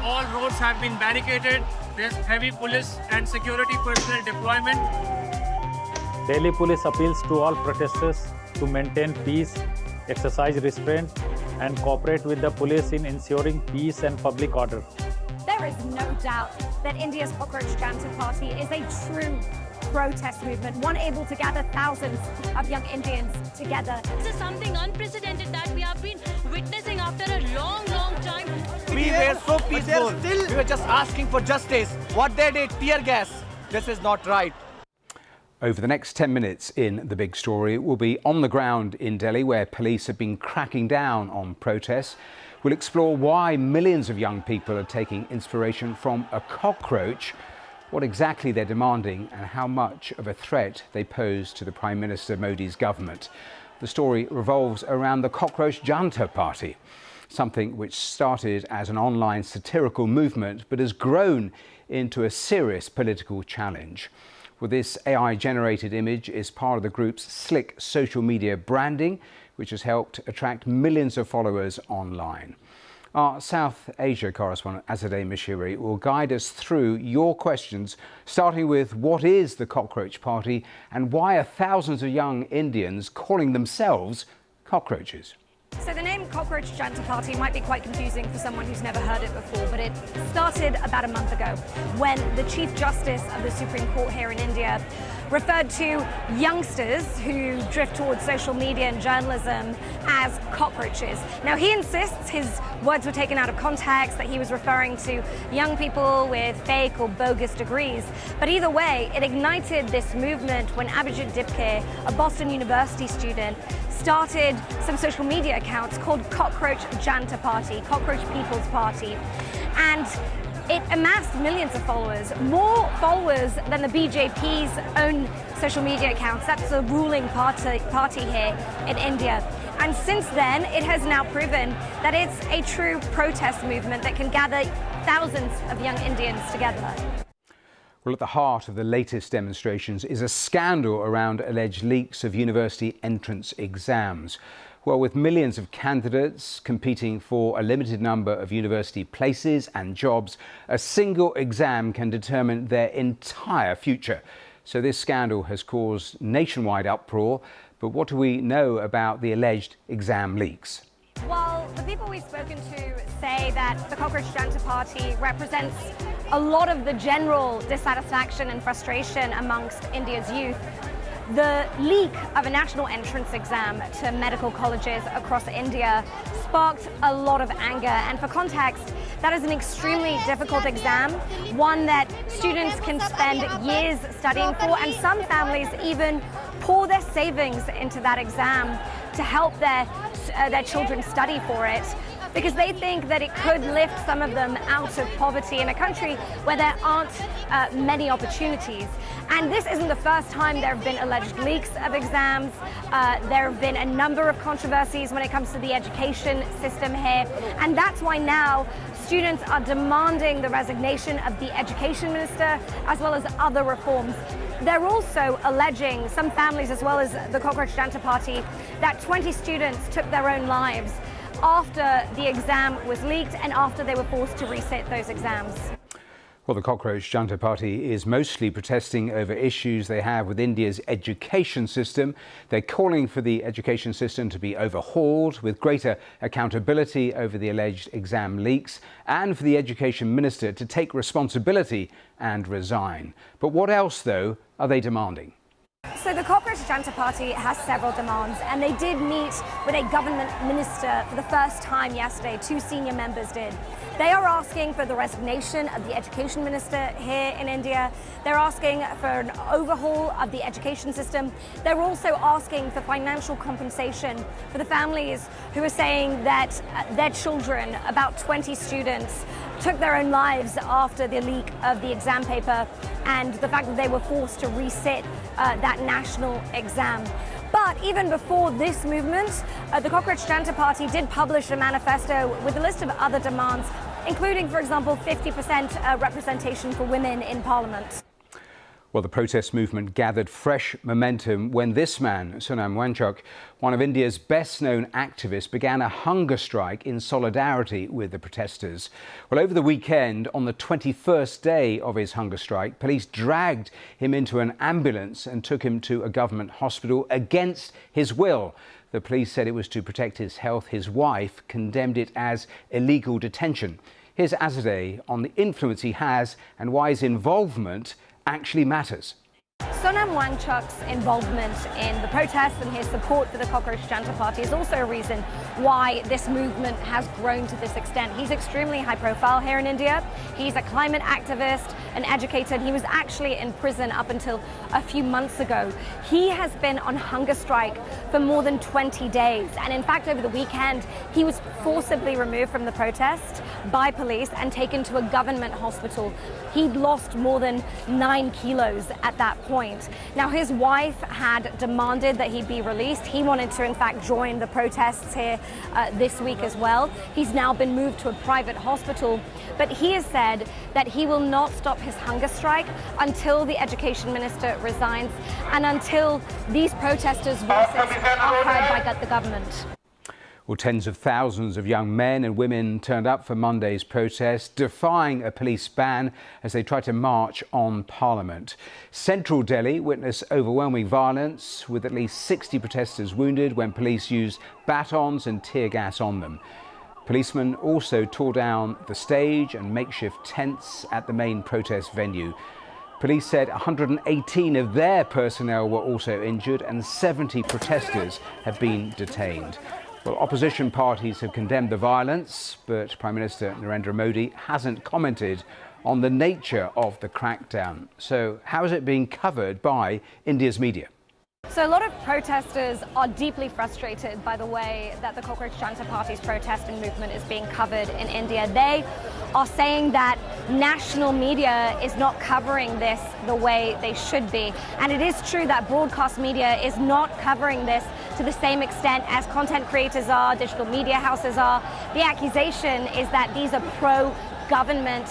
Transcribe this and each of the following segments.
all roads have been barricaded. There's heavy police and security personnel deployment. Delhi police appeals to all protesters to maintain peace, exercise restraint, and cooperate with the police in ensuring peace and public order. There is no doubt that India's Cockroach Janta Party is a true protest movement, one able to gather thousands of young Indians together. This is something unprecedented that we have been witnessing after a long, long time. We were so peaceful. We were just asking for justice. What they did, tear gas. This is not right. Over the next 10 minutes in The Big Story, we'll be on the ground in Delhi, where police have been cracking down on protests. We'll explore why millions of young people are taking inspiration from a cockroach, what exactly they're demanding and how much of a threat they pose to the Prime Minister Modi's government. The story revolves around the Cockroach Janta Party, something which started as an online satirical movement but has grown into a serious political challenge. Well, this AI-generated image is part of the group's slick social media branding, which has helped attract millions of followers online. Our South Asia correspondent Azadeh Mishiri will guide us through your questions, starting with what is the Cockroach Party and why are thousands of young Indians calling themselves cockroaches? So the name Cockroach Janta Party might be quite confusing for someone who's never heard it before, but it started about a month ago when the Chief Justice of the Supreme Court here in India referred to youngsters who drift towards social media and journalism as cockroaches. Now, he insists his words were taken out of context, that he was referring to young people with fake or bogus degrees. But either way, it ignited this movement when Abhijit Dipke, a Boston University student, started some social media accounts called Cockroach Janta Party, Cockroach People's Party. And it amassed millions of followers, more followers than the BJP's own social media accounts. That's the ruling party here in India. And since then, it has now proven that it's a true protest movement that can gather thousands of young Indians together. Well, at the heart of the latest demonstrations is a scandal around alleged leaks of university entrance exams. Well, with millions of candidates competing for a limited number of university places and jobs, a single exam can determine their entire future. So this scandal has caused nationwide uproar. But what do we know about the alleged exam leaks? Well, the people we've spoken to say that the Cockroach Janta Party represents a lot of the general dissatisfaction and frustration amongst India's youth. The leak of a national entrance exam to medical colleges across India sparked a lot of anger. And for context, that is an extremely difficult exam, one that students can spend years studying for, and some families even pour their savings into that exam to help their children study for it, because they think that it could lift some of them out of poverty in a country where there aren't many opportunities. And this isn't the first time there have been alleged leaks of exams. There have been a number of controversies when it comes to the education system here. And that's why now students are demanding the resignation of the Education Minister, as well as other reforms. They're also alleging, some families as well as the Cockroach Janta Party, that 20 students took their own lives after the exam was leaked and after they were forced to resit those exams. Well, the Cockroach Janta Party is mostly protesting over issues they have with India's education system. They're calling for the education system to be overhauled with greater accountability over the alleged exam leaks, and for the Education Minister to take responsibility and resign. But what else, though, are they demanding? So the Cockroach Janta Party has several demands, and they did meet with a government minister for the first time yesterday. 2 senior members did. They are asking for the resignation of the Education Minister here in India. They're asking for an overhaul of the education system. They're also asking for financial compensation for the families who are saying that their children, about 20 students, took their own lives after the leak of the exam paper and the fact that they were forced to resit that national exam. But even before this movement, the Cockroach Janta Party did publish a manifesto with a list of other demands, including, for example, 50% representation for women in Parliament. Well, the protest movement gathered fresh momentum when this man, Sonam Wangchuk, one of India's best-known activists, began a hunger strike in solidarity with the protesters. Well, over the weekend, on the 21st day of his hunger strike, police dragged him into an ambulance and took him to a government hospital against his will. The police said it was to protect his health. His wife condemned it as illegal detention. Here's Azadeh on the influence he has and why his involvement actually matters. Sonam Wangchuk's involvement in the protests and his support for the Cockroach Janta party is also a reason why this movement has grown to this extent. He's extremely high profile here in India. He's a climate activist, an educator, and he was actually in prison up until a few months ago. He has been on hunger strike for more than 20 days. And in fact, over the weekend, he was forcibly removed from the protest by police and taken to a government hospital. He'd lost more than 9 kilos at that point. Now, his wife had demanded that he be released. He wanted to, in fact, join the protests here this week as well. He's now been moved to a private hospital, but he has said that he will not stop his hunger strike until the Education Minister resigns and until these protesters' voices are heard by the government. Well, tens of thousands of young men and women turned up for Monday's protest, defying a police ban as they tried to march on Parliament. Central Delhi witnessed overwhelming violence, with at least 60 protesters wounded when police used batons and tear gas on them. Policemen also tore down the stage and makeshift tents at the main protest venue. Police said 118 of their personnel were also injured and 70 protesters have been detained. Well, opposition parties have condemned the violence, but Prime Minister Narendra Modi hasn't commented on the nature of the crackdown. So how is it being covered by India's media? So a lot of protesters are deeply frustrated by the way that the Cockroach Janta Party's protest and movement is being covered in India. They are saying that national media is not covering this the way they should be. And it is true that broadcast media is not covering this to the same extent as content creators are, digital media houses are. The accusation is that these are pro-government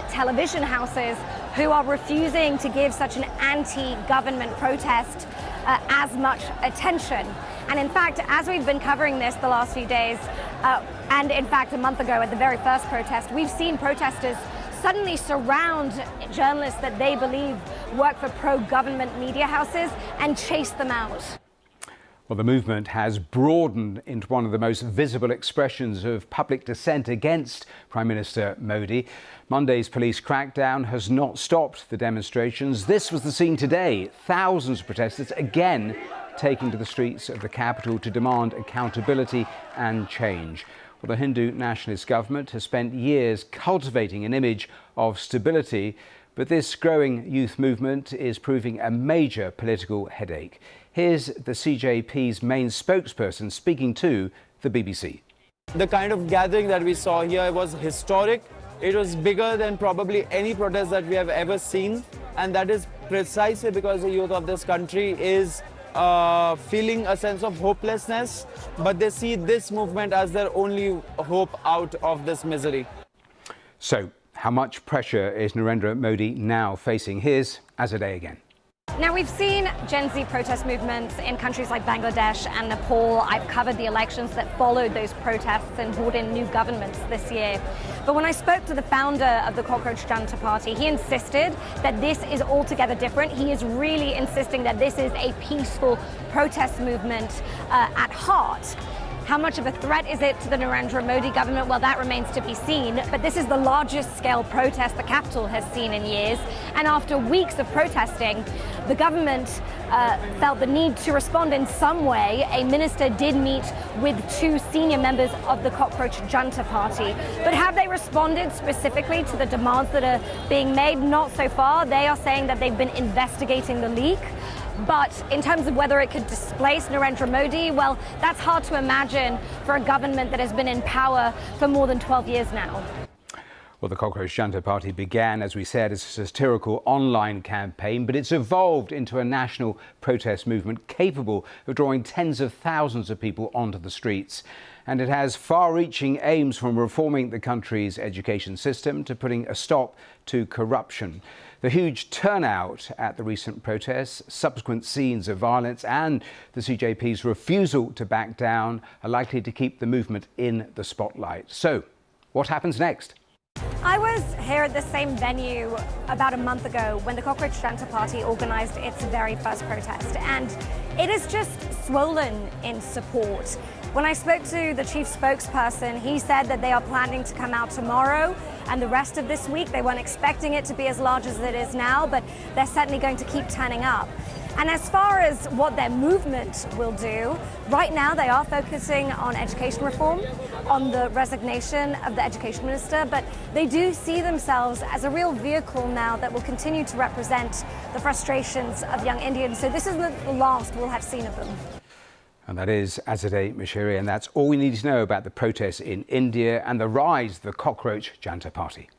television houses who are refusing to give such an anti-government protest as much attention. And in fact, as we've been covering this the last few days, and in fact a month ago at the very first protest, we've seen protesters suddenly surround journalists that they believe work for pro-government media houses and chase them out. Well, the movement has broadened into one of the most visible expressions of public dissent against Prime Minister Modi. Monday's police crackdown has not stopped the demonstrations. This was the scene today. Thousands of protesters again taking to the streets of the capital to demand accountability and change. Well, the Hindu nationalist government has spent years cultivating an image of stability, but this growing youth movement is proving a major political headache. Here's the CJP's main spokesperson speaking to the BBC. The kind of gathering that we saw here was historic. It was bigger than probably any protest that we have ever seen. And that is precisely because the youth of this country is feeling a sense of hopelessness, but they see this movement as their only hope out of this misery. So, how much pressure is Narendra Modi now facing? Here's Azadeh again. Now, we've seen Gen Z protest movements in countries like Bangladesh and Nepal. I've covered the elections that followed those protests and brought in new governments this year. But when I spoke to the founder of the Cockroach Janta Party, he insisted that this is altogether different. He is really insisting that this is a peaceful protest movement at heart. How much of a threat is it to the Narendra Modi government? Well, that remains to be seen. But this is the largest scale protest the capital has seen in years. And after weeks of protesting, the government felt the need to respond in some way. A minister did meet with 2 senior members of the Cockroach Janta Party. But have they responded specifically to the demands that are being made? Not so far. They are saying that they've been investigating the leak. But in terms of whether it could displace Narendra Modi, well, that's hard to imagine for a government that has been in power for more than 12 years now. Well, the Cockroach Janta Party began, as we said, as a satirical online campaign, but it's evolved into a national protest movement capable of drawing tens of thousands of people onto the streets. And it has far-reaching aims, from reforming the country's education system to putting a stop to corruption. The huge turnout at the recent protests, subsequent scenes of violence and the CJP's refusal to back down are likely to keep the movement in the spotlight. So, what happens next? I was here at the same venue about a month ago when the Cockroach Janta Party organised its very first protest, and it is just swollen in support. When I spoke to the chief spokesperson, he said that they are planning to come out tomorrow and the rest of this week. They weren't expecting it to be as large as it is now, but they're certainly going to keep turning up. And as far as what their movement will do, right now they are focusing on education reform, on the resignation of the Education Minister, but they do see themselves as a real vehicle now that will continue to represent the frustrations of young Indians. So this is the last we'll have seen of them. And that is Azadeh Mishiri, and that's all we need to know about the protests in India and the rise of the Cockroach Janta Party.